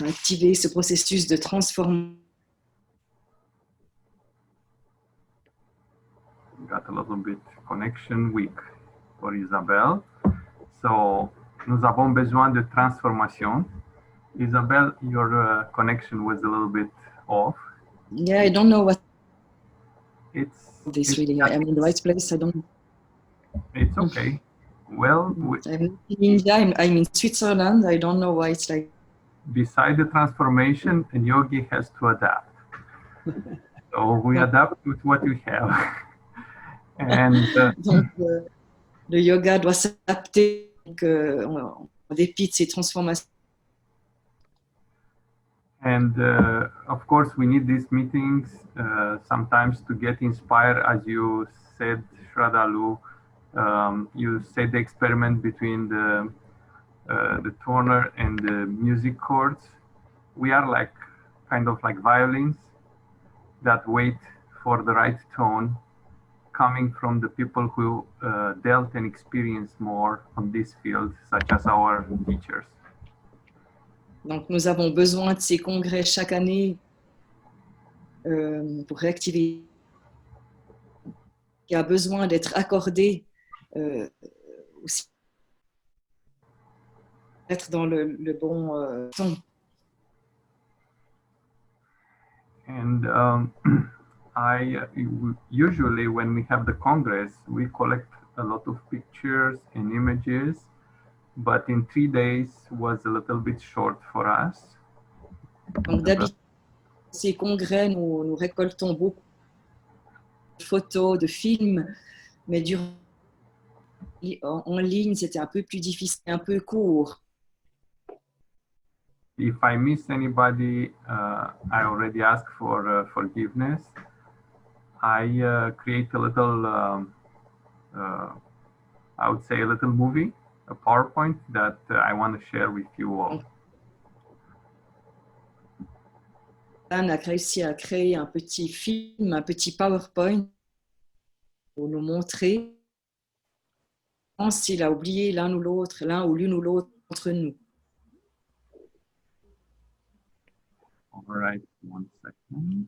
activer ce processus de transformation. Got a little bit connection weak for Isabel. So, nous avons besoin de transformation. Isabel, your connection was a little bit off. Yeah, I don't know what It's really. I am in the right place. I don't know. It's okay. Well, I'm in India. I'm in Switzerland. I don't know why it's like. Beside the transformation, a yogi has to adapt. So we adapt with what we have. And donc, le yoga doit s'adapter en dépit de ces transformations. And of course, we need these meetings sometimes to get inspired, as you said, Shraddhalu. You said the experiment between the toner and the music chords. We are like kind of like violins that wait for the right tone, coming from the people who dealt and experienced more on this field, such as our teachers. Donc, nous avons besoin de ces congrès chaque année pour réactiver. Qui a besoin d'être accordé aussi, être dans le bon ton. And usually when we have the Congress, we collect a lot of pictures and images, but in 3 days was a little bit short for us. Donc d'habitude, ces congrès, nous récoltons beaucoup de photos, de films, mais en ligne, c'était un peu plus difficile, un peu court. If I miss anybody, I already ask for forgiveness. I create a little, I would say a little movie, a PowerPoint that I want to share with you all. Anne a réussi à créer un petit film, un petit PowerPoint pour nous montrer s'il a oublié l'un ou l'autre, l'un ou l'une ou l'autre d'entre nous. All right, 1 second.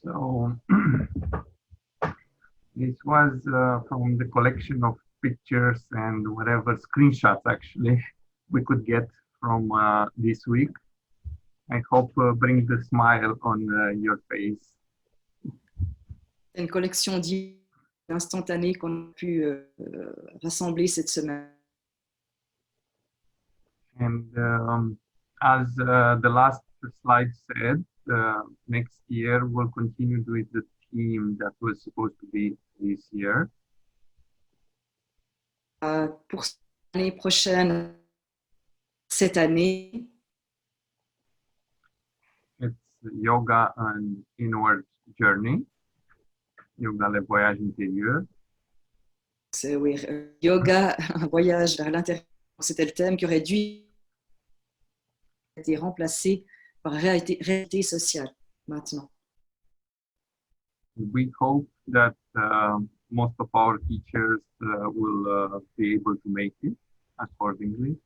So this was from the collection of pictures and whatever screenshots actually we could get from this week. I hope bring the smile on your face. Une collection instantanée qu'on a pu rassembler cette semaine. And as the last slide said, next year we'll continue with the theme that was supposed to be this year. Pour l'année prochaine, cette année, It's yoga and inward journey. Yoga, le voyage intérieur. c'est oui, yoga, un voyage vers l'intérieur. C'était le thème qui aurait dû être remplacé par réalité sociale maintenant. We hope that most of our teachers will be able to make it accordingly.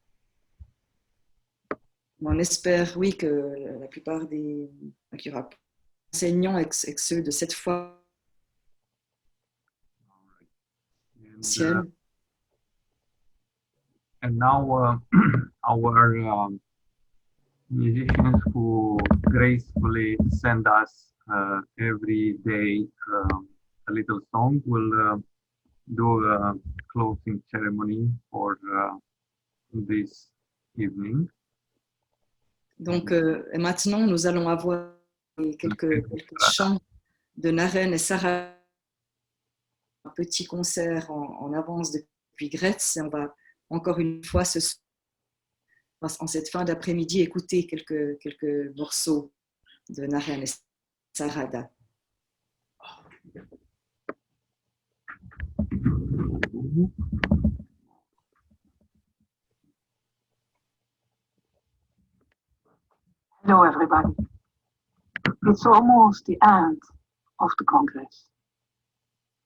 On espère, oui, que la plupart des qu'il y aura enseignants et que ceux de cette foi ancienne. And now our musicians who gracefully send us every day a little song will do a closing ceremony for this evening. Donc, et maintenant, nous allons avoir quelques chants de Naren et Sarah, un petit concert en avance depuis Gretz, et on va encore une fois en cette fin d'après-midi écouter quelques morceaux de Naren et Sarada. Hello, everybody. It's almost the end of the Congress.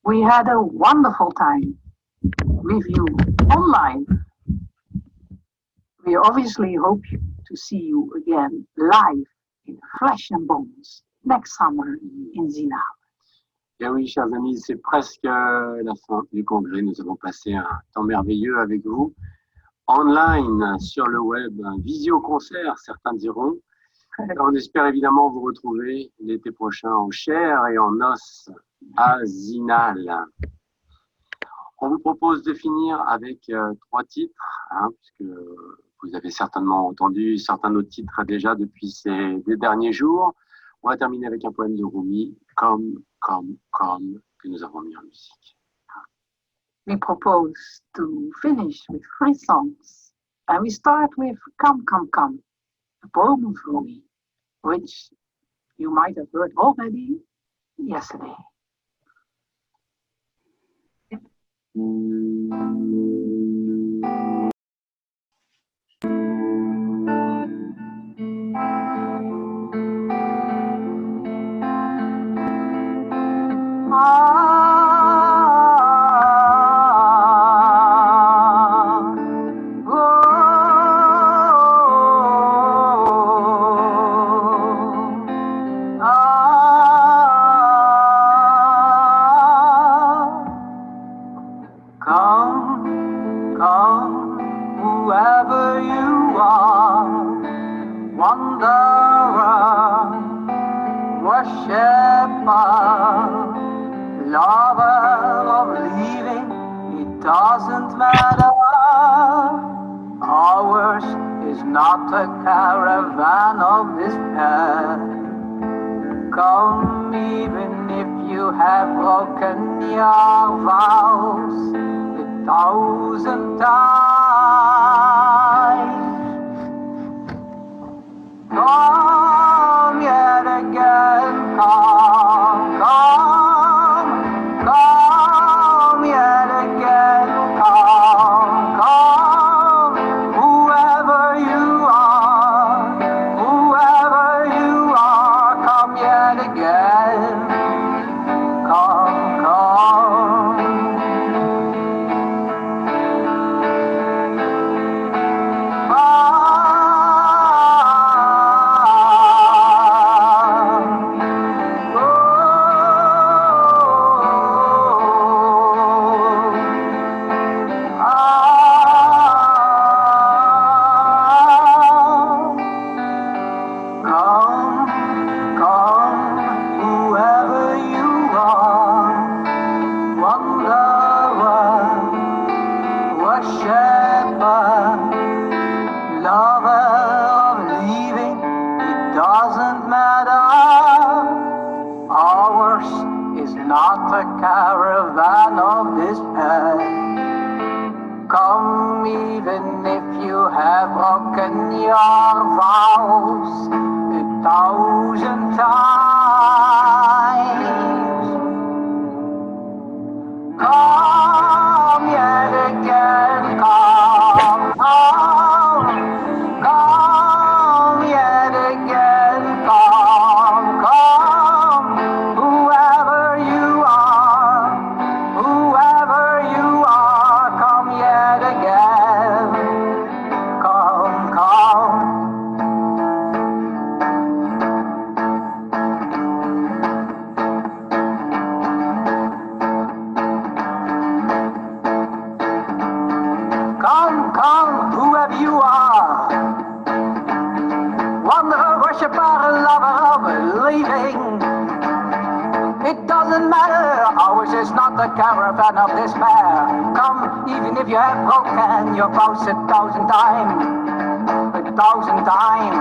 We had a wonderful time with you online. We obviously hope to see you again live in flesh and bones next summer in Zinab. Bien oui, chers amis, c'est presque la fin du congrès. Nous avons passé un temps merveilleux avec vous. Online, sur le web, un visio-concert, certains diront. On espère évidemment vous retrouver l'été prochain en chair et en os à Zinal. On vous propose de finir avec 3 titres, hein, puisque vous avez certainement entendu certains d'autres titres déjà depuis ces 2 derniers jours. On va terminer avec un poème de Rumi, Comme, que nous avons mis en musique. We propose to finish with 3 songs. And we start with Come, a poem of Rumi, which you might have heard already yesterday. Come, whoever you are, wanderer, worshipper, lover of leaving, it doesn't matter. Ours is not a caravan of despair. Come, even if you have broken your vows 1,000 times. Come yet again, come yet again, come, whoever you are, come yet again, come. Not a caravan of despair. Come, even if you have broken your vows 1,000 times. Come yet again, come yet again, come, whoever you are, come yet again, come. Come, whoever you are, wanderer, worshipper, lover of leaving. It doesn't matter, ours is not the caravan of despair. Come, even if you have broken your vows 1,000 times. 1,000 times,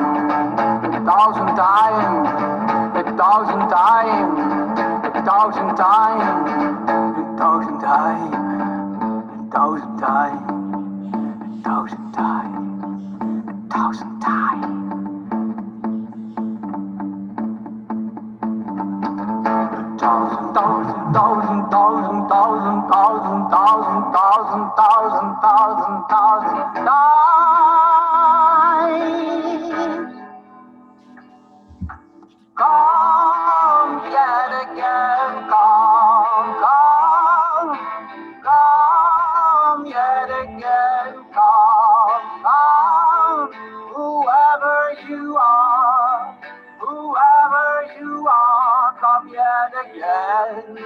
1,000 times, 1,000 times, 1,000 times, 1,000 times, 1,000 times. 1,000 times, 1,000 times. Come yet again, come yet again, come, whoever you are, come yet again,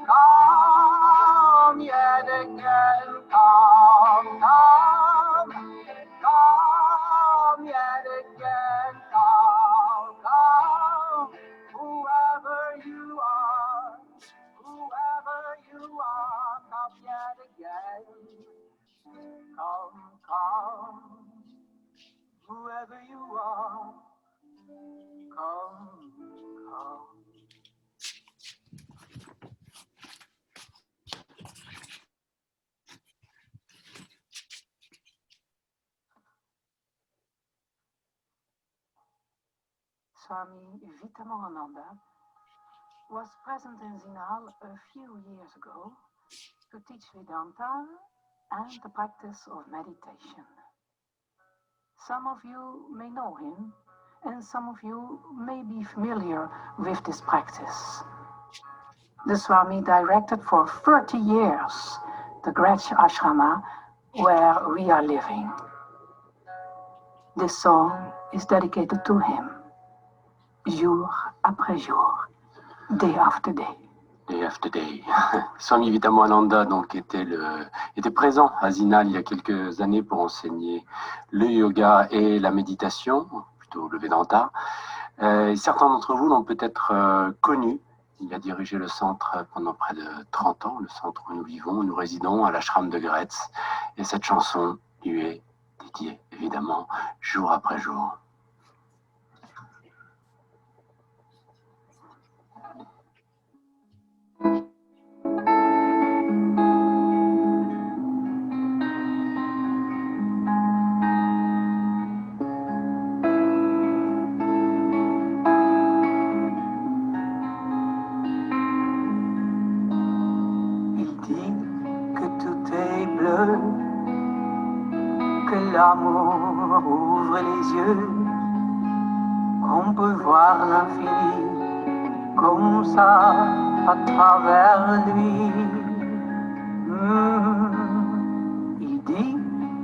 come yet again, come yet again, come, whoever you are, whoever you are, come, come. Swami Vitamohananda was present in Zinal a few years ago to teach Vedanta and the practice of meditation. Some of you may know him, and some of you may be familiar with this practice. The Swami directed for 30 years the Gretsch Ashrama where we are living. This song is dedicated to him, jour après jour, day after day. Day after day. Swami Vitamohananda donc était présent à Zinal il y a quelques années pour enseigner le yoga et la méditation, plutôt le Vedanta. Certains d'entre vous l'ont peut-être connu. Il a dirigé le centre pendant près de 30 ans, le centre où nous vivons, où nous résidons, à l'ashram de Gretz. Et cette chanson lui est dédiée, évidemment, jour après jour. L'amour ouvre les yeux, on peut voir l'infini comme ça à travers lui. Il dit,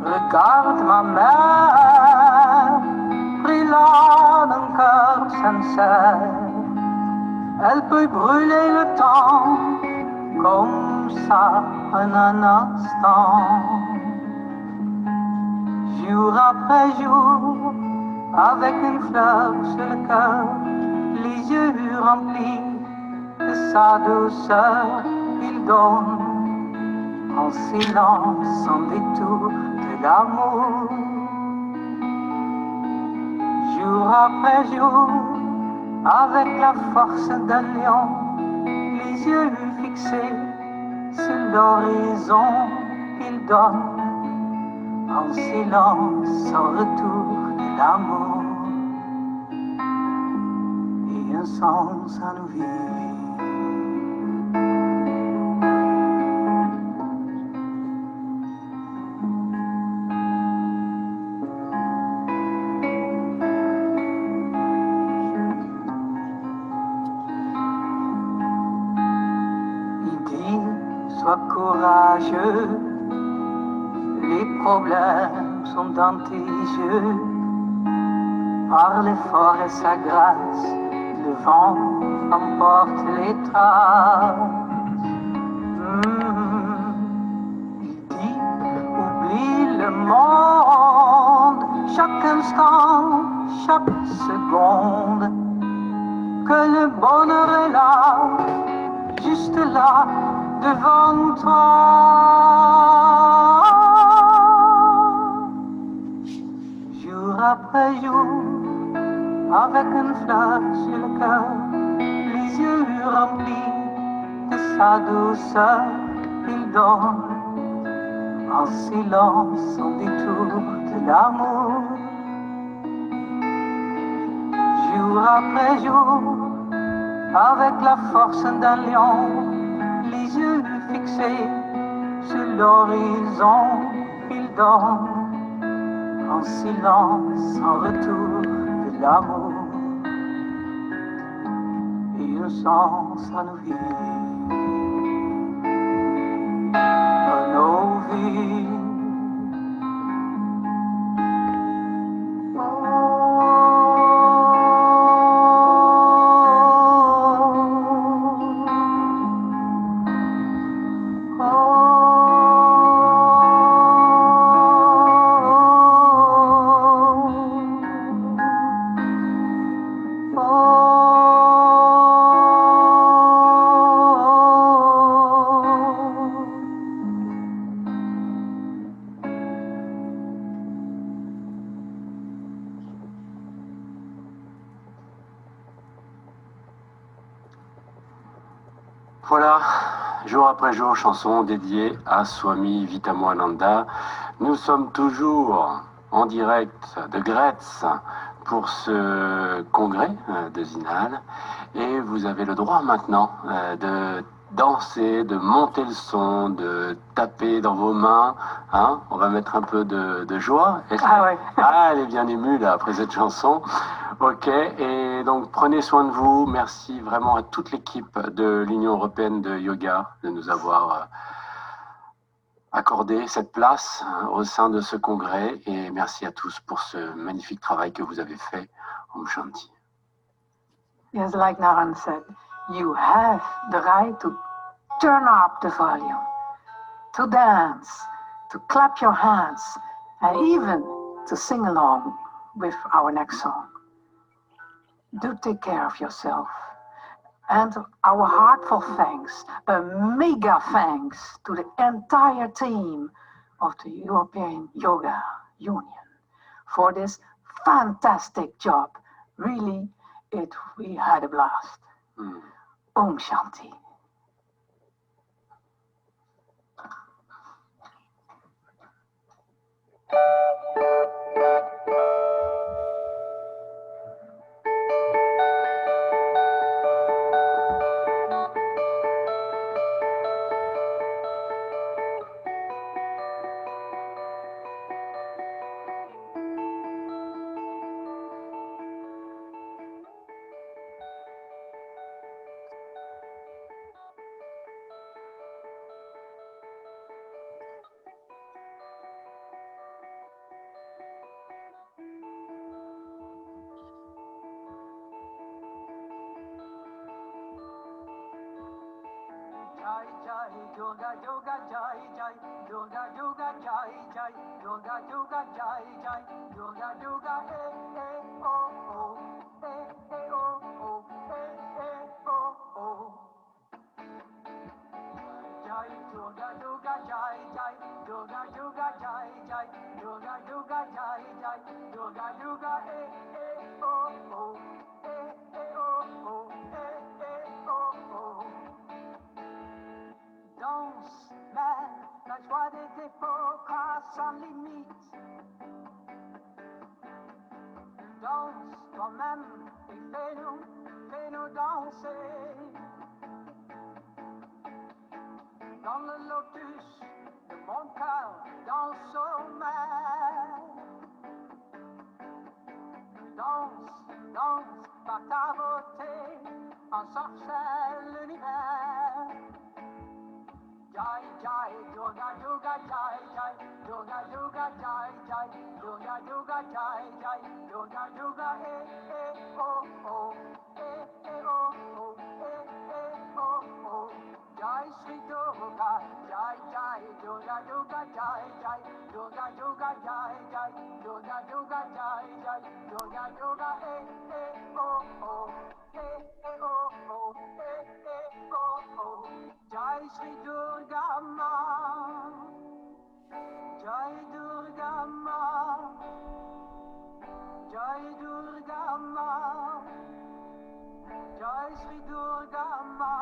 regarde ma mère, brûlant d'un cœur sincère, elle peut brûler le temps comme ça en un instant. Jour après jour, avec une fleur sur le cœur, les yeux remplis de sa douceur, il donne en silence, sans détour, de l'amour. Jour après jour, avec la force d'un lion, les yeux fixés sur l'horizon, il donne en silence, sans retour, de l'amour et un sens à nos vies. Il dit, sois courageux, les problèmes sont dans tes yeux. Par l'effort et sa grâce, le vent emporte les traces. Il dit, oublie le monde, chaque instant, chaque seconde, que le bonheur est là, juste là, devant toi. Après jour, avec une fleur sur le cœur, les yeux remplis de sa douceur, il donne en silence, sans détour, de l'amour. Jour après jour, avec la force d'un lion, les yeux fixés sur l'horizon, il donne en silence, sans retour, de l'amour et un sens à nos vies, à nos vies. Voilà, jour après jour, chanson dédiée à Swami Vitamoananda. Nous sommes toujours en direct de Gretz pour ce congrès de Zinal. Et vous avez le droit maintenant de danser, de monter le son, de taper dans vos mains. Hein, on va mettre un peu de joie. Ah ouais. Ah, elle est bien émue là après cette chanson. Ok, et donc prenez soin de vous. Merci vraiment à toute l'équipe de l'Union européenne de yoga de nous avoir accordé cette place au sein de ce congrès. Et merci à tous pour ce magnifique travail que vous avez fait. Om Shanti. Yes, like Naran said, you have the right to turn up the volume, to dance, to clap your hands, and even to sing along with our next song. Do take care of yourself. And our heartfelt thanks, a mega thanks to the entire team of the European Yoga Union for this fantastic job. Really, we had a blast. Om Shanti. Yoga yoga jai jai, yoga yoga jai jai, yoga yoga jai jai, yoga yoga oh oh, oh oh, oh oh. Jai yoga yoga jai jai, yoga yoga jai jai, yoga yoga jai jai, yoga yoga oh oh, oh oh, oh oh. Danse, mais la joie des défauts sans limite. Danse toi-même et fais-nous danser. Dans le lotus de mon cœur, dans le sommeil. Danse, danse par ta beauté, ensorcelle l'univers. Jai Jai, Yoga Yoga Jai Jai, Yoga Yoga Jai Jai, Yoga Yoga Jai Jai, Yoga Yoga oh oh, oh oh, oh oh. Jai Sri Yoga, Jai Jai, Yoga Yoga Jai Jai, Yoga Yoga Jai Jai, Yoga Yoga Jai Jai, Yoga Yoga oh oh, oh oh, oh oh. Jai Sri Durga Ma, Jai Durga Ma, Jai Durga Ma, Jai Sri Durga Ma.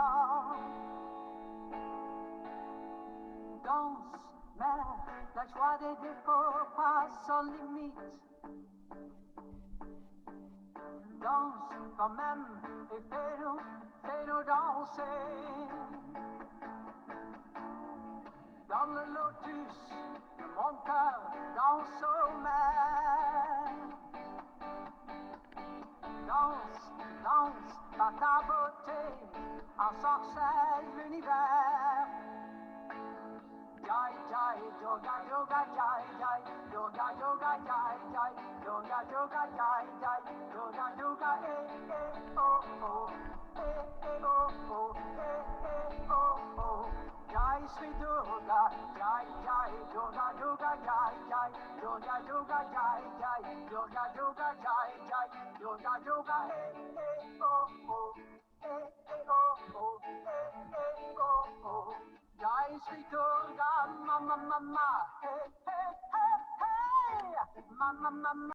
Danse, mais la joie des défauts pas sans limite. Danse quand même et fais-nous danser. Dans le lotus de mon cœur, dans le sommeil. Danse, danse par ta beauté, ensorcelle l'univers. Jai Jai, Yoga Yoga Jai Jai, Yoga Yoga Jai Jai, Yoga Yoga Jai Jai, Yoga Yoga oh oh, oh oh, oh oh. Jai Sri Durga, Jai Jai, Yoga Yoga Jai Jai, Yoga Yoga Jai Jai, Yoga Yoga Jai Jai, Yoga Yoga oh oh, oh oh, oh oh. Jai Sri Durga, ma ma ma ma, hey hey hey hey, ma ma ma ma.